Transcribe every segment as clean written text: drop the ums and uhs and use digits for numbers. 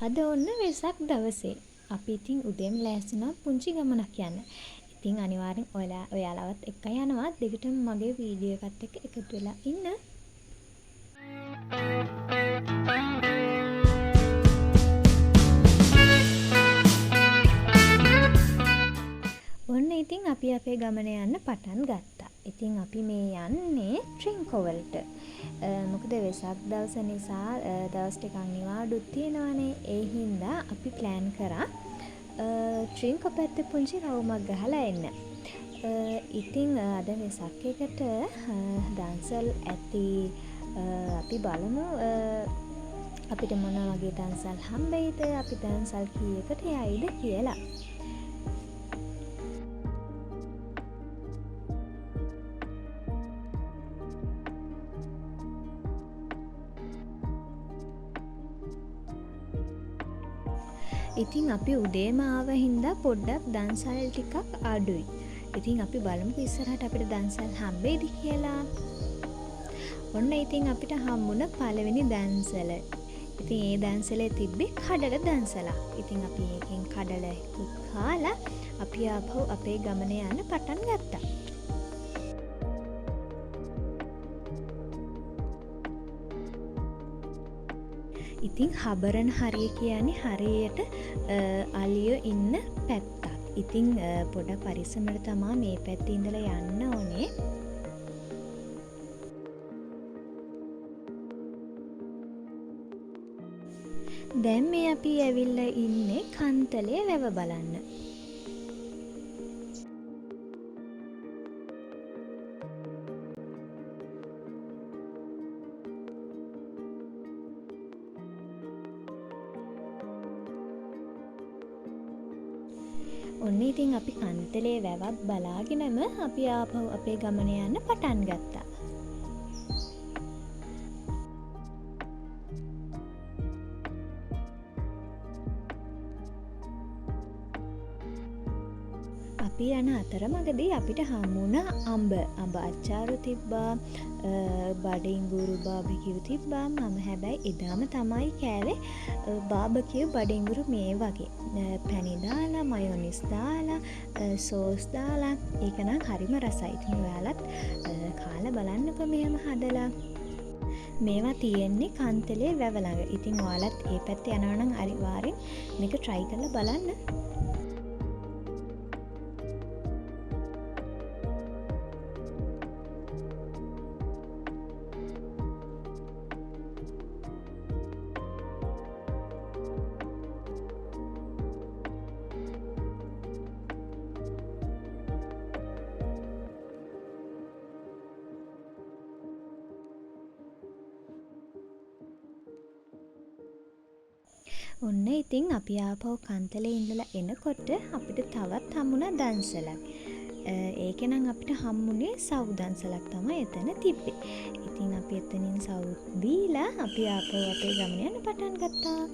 අද ඔන්න වෙසක් දවසේ. අපි ඉතින් උදේම ලෑස්ති වුණා පුංචි ගමනක් යන්න. ඉතින් අනිවාර්යෙන් ඔයාලවත් එක්ක යනවා. දෙකටම මගේ වීඩියෝ එකත් එක්ක එකතු වෙලා ඉන්න. ඔන්න ඉතින් අපි අපේ ගමන යන්න පටන් ගත්තා. ඉතින් අපි මේ යන්නේ ට්‍රින්කෝ වලට. මොකද වෙසක් දවස නිසා දවස් ටිකක් නිවාඩුත් තියෙනවානේ. ඒ හින්දා අපි ප්ලෑන් කරා ට්‍රින්කෝ පැත්තේ පුංචි රවුමක් ගහලා එන්න. ඉතින් අද වෙසක් එකට දන්සල් ඇති. අපි බලමු අපිට මොන වගේ දන්සල් හම්බෙයිද, අපි දන්සල් කීයකට යයිද කියලා. ඉතින් අපි උදේම ආව හින්දා පොඩ්ඩක් දන්සල් ටිකක් අඩුයි. ඉතින් අපි බලමුකෝ ඉස්සරහට අපිට දන්සල් හම්බෙයිද කියලා. ඔන්න ඉතින් අපිට හම්බුණ පළවෙනි දන්සල. ඉතින් ඒ දන්සලේ තිබ්බේ කඩල දන්සලක්. ඉතින් අපි ඒකෙන් කඩල කාලා අපි ආපහු අපේ ගමන යන්න පටන් ගත්තා. ඉතින් හබරන් හරිය කියන්නේ හරියට අලියෝ ඉන්න පැත්තක්. ඉතින් පොඩ පරිස්සමට තමා මේ පැත්තේ ඉඳලා යන්න ඕනේ. දැන් මේ අපි ඇවිල්ලා ඉන්නේ කන්තලේ වැව බලන්න. ඔන්න ඉතින් අපි කන්තලේ වැවත් බලාගෙනම අපි ආපහු අපේ ගමන යන්න පටන් ගත්තා. අපි යන අතරමඟදී අපිට හම්බුණා අඹ අච්චාරු තිබ්බා, බඩිංගුරු බාබකියු තිබ්බා. මම හැබැයි එදාම තමයි කෑවේ බාබකියු බඩිංගුරු මේ වගේ. පැණි දාලා, මයොනිස් දාලා, සෝස් දාලා. ඒක නම් හරිම රසයි. ඉතින් ඔයාලත් කාලා බලන්නකෝ මෙහෙම හදලා. මේවා තියෙන්නේ කන්තලේ වැව ළඟ. ඉතින් ඔයාලත් ඒ පැත්තේ යනවා නම් අනිවාර්යෙන් මේක try කරලා බලන්න. ඔන්න ඉතින් අපි ආපහු කන්තලේ ඉඳලා එනකොට අපිට තවත් හම්බුණා දන්සලක්. ඒකේ නම් අපිට හම්බුනේ සව් දන්සලක් තමයි එතන තිබ්බේ. ඉතින් අපි එතනින් සව් දීලා අපි ආපහු අපේ ගමන යන්න පටන් ගත්තා.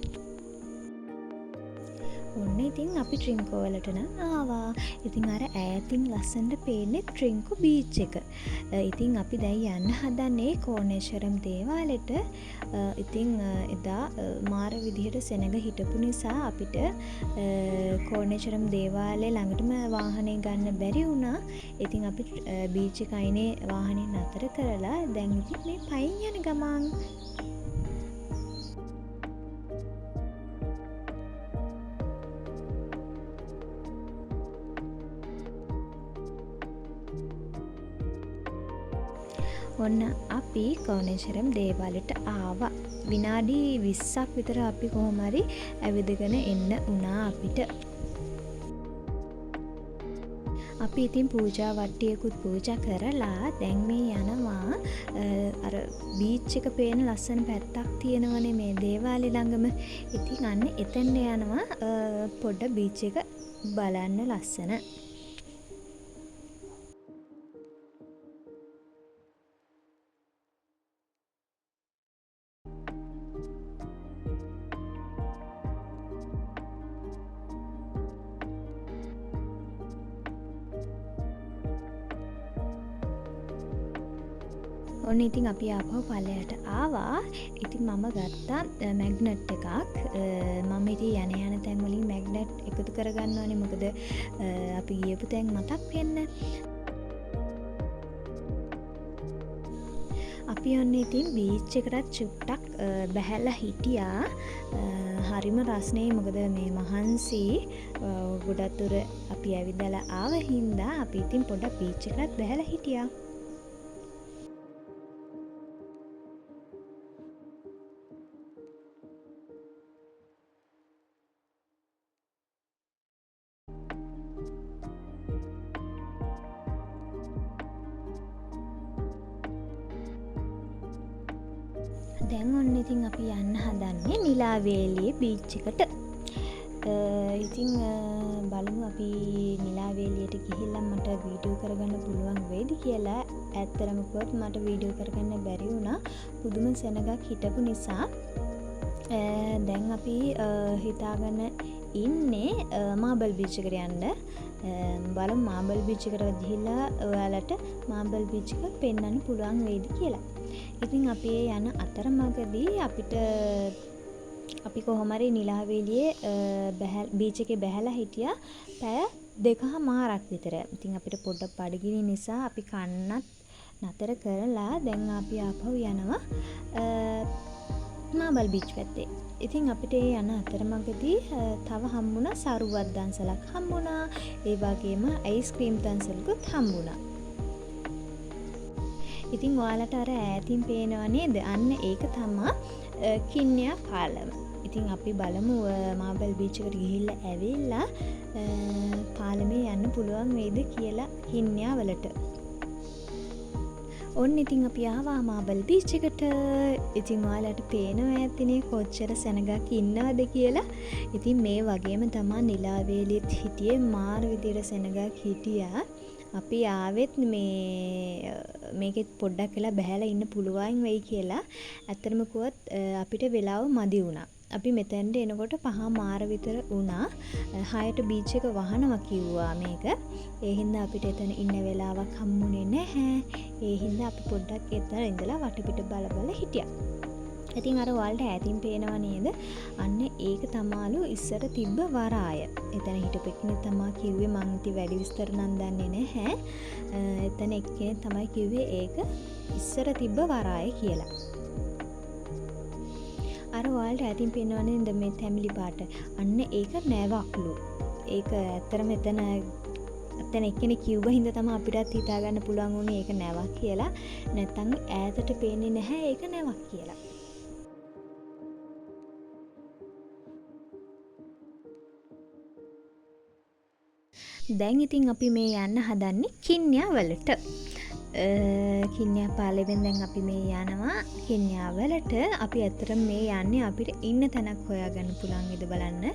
ඔන්න ඉතින් අපි ට්‍රින්කෝ වලට නම් ආවා. ඉතින් අර ඈතින් ලස්සනට පේන්නේ ට්‍රින්කෝ බීච් එක. ඉතින් අපි දැන් යන්න හදන්නේ කෝණේශ්වරම් දේවාලෙට. ඉතින් එදා මාර විදිහට සෙනඟ හිටපු නිසා අපිට කෝණේශ්වරම් දේවාලේ ළඟටම වාහනේ ගන්න බැරි වුණා. ඉතින් අපි බීච් එක අයිනේ වාහනේ නතර කරලා දැන් ඉතින් මේ පයින් යන ගමන්. ඔන්න අපි කෝණේශ්වරම් දේවාලෙට ආවා. විනාඩි 20ක් විතර අපි කොහොම හරි ඇවිදගෙන එන්න වුණා අපිට. අපි ඉතින් පූජා වට්ටියකුත් පූජා කරලා දැන් මේ යනවා අර බීච් එක පේන ලස්සන පැත්තක් තියෙනවනේ මේ දේවාලේ ළඟම. ඉතින් අන්න එතෙන්ට යනවා පොඩ බීච් එක බලන්න ලස්සන. ඔන්න ඉතින් අපි ආපහු පල්ලයට ආවා. ඉතින් මම ගත්තා මැග්නට් එකක්. මම ඉතින් යන තැන් වලින් මැග්නට් එකතු කරගන්න ඕනේ. මොකද අපි ගියපු තැන් මතක් වෙන්න. අපි ඔන්න ඉතින් බීච් එකටත් චුට්ටක් බැහැලා හිටියා. හරිම රස්නේ. මොකද මේ මහන්සි ගොඩක් දුර අපි ඇවිදලා ආව හින්දා අපි ඉතින් පොඩ්ඩක් බීච් එකටත් බැහැලා හිටියා. දැන් ඔන්න ඉතින් අපි යන්න හදන්නේ නිලාවේලියේ බීච් එකට. ඉතින් බලමු අපි නිලාවේලියට ගිහිල්ලා මට වීඩියෝ කරගන්න පුළුවන් වෙයිද කියලා. ඇත්තටම කිව්වොත් මට වීඩියෝ කරගන්න බැරි වුණා. පුදුම සෙනගක් හිටපු නිසා. දැන් අපි හිතාගෙන ඉන්නේ මාබල් බීච් එකට යන්න. බලමු මාබල් බීච් එකට ගිහිල්ලා ඔයාලට මාබල් බීච් එක පෙන්වන්න පුළුවන් වෙයිද කියලා. ඉතින් අපි යන අතරමඟදී අපි කොහොම හරි නිලාවේලියේ බීච් එකේ බැහැලා හිටියා පැය 2:00 විතර. ඉතින් අපිට පොඩ්ඩක් බඩගිනි නිසා අපි කන්නත් නතර කරලා දැන් අපි ආපහු යනවා මාබල් බීච් පැත්තේ. ඉතින් අපිට යන අතරමඟදී තව හම්බුණා සරුවත් දන්සලක් හම්බුණා. ඒ වගේම අයිස්ක්‍රීම් දන්සලකුත් හම්බුණා. ඉතින් ඔයාලට අර ඈතින් පේනව නේද? අන්න ඒක තමයි කින්යා පාලම. ඉතින් අපි බලමු මාබල් බීච් එකට ගිහිල්ලා ඇවිල්ලා පාලමේ යන්න පුළුවන් වෙයිද කියලා කින්යා වලට. ඔන්න ඉතින් අපි ආවා මාබල් බීච් එකට. ඉතින් ඔයාලට පේනවා ඇතිනේ කොච්චර සෙනගක් ඉන්නවද කියලා. ඉතින් මේ වගේම තමයි නිලාවේලියත් හිටියේ මාර විදියට සෙනගක් හිටියා. අපි ආවෙත් මේකෙත් පොඩ්ඩක් වෙලා බැහැලා ඉන්න පුළුවන් වෙයි කියලා. ඇත්තටම කිව්වොත් අපිට වෙලාව මදි වුණා. අපි මෙතෙන්ට එනකොට 5:00 විතර වුණා. 6ට බීච් එක වහනවා කිව්වා මේක. ඒ හින්දා අපිට එතන ඉන්න වෙලාවක් හම්බුනේ නැහැ. ඒ හින්දා අපි පොඩ්ඩක් එතන ඉඳලා වටපිට බල හිටියා. ඉතින් අර ඔයාලට ඈතින් පේනව නේද? අන්න ඒක තමාලු ඉස්සර තිබ්බ වරාය. එතන හිටපු එක්කෙනෙක් තමයි කිව්වේ. මං ඉතින් වැඩි විස්තර නම් දන්නේ නැහැ. එතන එක්කෙනෙක් තමයි කිව්වේ ඒක ඉස්සර තිබ්බ වරාය කියලා. අර ඔයාලට ඈතින් පේනව නේද මේ තැඹිලි පාට? අන්න ඒක නැවක්ලු. ඒක ඇත්තටම එතන එක්කෙනෙක් කිව්ව හින්දා තමයි අපිටත් හිතා ගන්න පුළුවන් වුණේ ඒක නැවක් කියලා. නැත්තම් ඈතට පේන්නේ නැහැ ඒක නැවක් කියලා. දැන් ඉතින් අපි මේ යන්න හදන්නේ කින්යා වලට. කින්යා පාලෙවෙන් දැන් අපි මේ යනවා කින්යා වලට. අපි ඇත්තටම මේ යන්නේ අපිට ඉන්න තැනක් හොයාගන්න පුළුවන් ඉද බලන්න.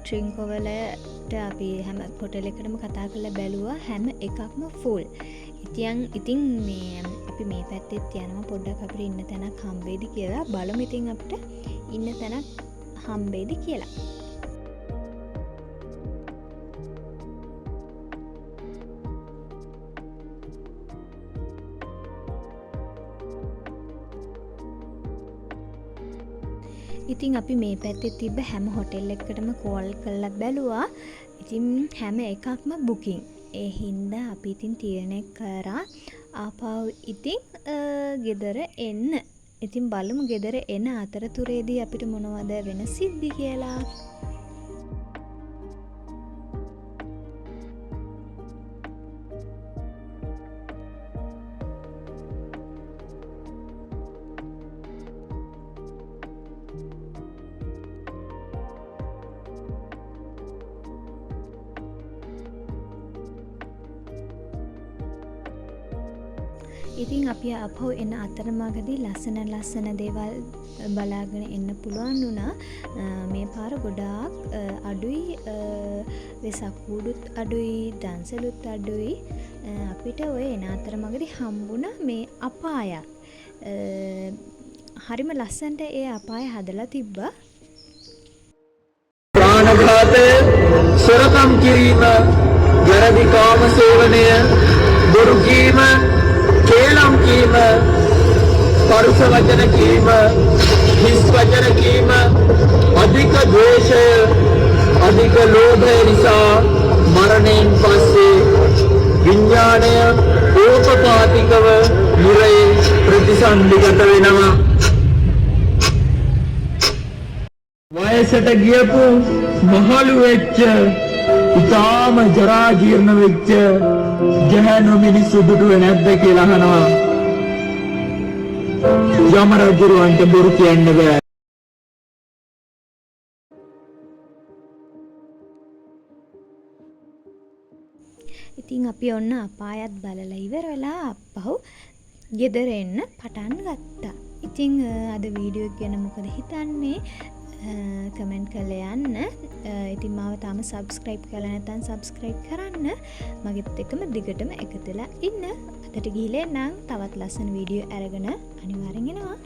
ට්‍රින්කෝ වලට අපි හැම හොටෙල් එකකටම කතා කරලා බැලුවා හැම එකක්ම ෆුල්. ඉතින් මේ අපි මේ පැත්තෙත් යනවා පොඩ්ඩක් අපිට ඉන්න තැනක් හම්බෙයිද කියලා බලමු. ඉතින් අපිට ඉන්න තැනක් හම්බෙයිද කියලා. ඉතින් අපි මේ පැත්තේ තිබ්බ හැම හොටෙල් එකකටම කෝල් කරලා බැලුවා. ඉතින් හැම එකක්ම බුකින්. ඒ හින්දා අපි ඉතින් තීරණය කරා ආපහු ඉතින් ගෙදර එන්න. ඉතින් බලමු ගෙදර එන අතරතුරේදී අපිට මොනවද වෙන සිද්ධි කියලා. ඉතින් අපි අපහු එන අතරමඟදී ලස්සන දේවල් බලාගෙන එන්න පුළුවන් වුණා. මේ පාර ගොඩාක් අඩුයි. වෙසක් කූඩුත් අඩුයි, දන්සලුත් අඩුයි. අපිට ඔය එන අතරමඟදී හම්බුණා මේ අපායක්. හරිම ලස්සනට ඒ අපාය හදලා තිබ්බා. ප්‍රාණඝාතය, සොරකම් කිරීම, වැරදි කාම සේවනය, බොරු කීම, කේලම් කීම, පරුෂ වචන කීම, හිස් වචන කීම, අධික ද්වේෂය, අධික ලෝභය නිසා මරණයෙන් පස්සේ විඥාණය ඕපපාතිකව නිරයේ ප්‍රතිසන්දිගත වෙනවා. වයසට ගියපු මහලු වෙච්ච ඉතාම ජරා ජීර්ණ වෙච්ච ගැහැණු මිනිස්සු දුටුවේ නැද්ද කියලා අහනවා. යම රජුරවන්ට බොරු කියන්න බෑ. ඉතින් අපි ඔන්න අපායත් බලලා ඉවර වෙලා අපහු ගෙදර එන්න පටන් ගත්තා. ඉතින් අද වීඩියෝ එක ගැන මොකද හිතන්නේ? කමෙන්ට් කරලා යන්න. ඉතින් මාව තාම සබ්ස්ක්‍රයිබ් කරලා නැත්නම් සබ්ස්ක්‍රයිබ් කරන්න. මගෙත් එක්කම දිගටම එකතුලා ඉන්න. අදට ගිහලා නම් තවත් ලස්සන වීඩියෝ අරගෙන අනිවාර්යෙන් එනවා.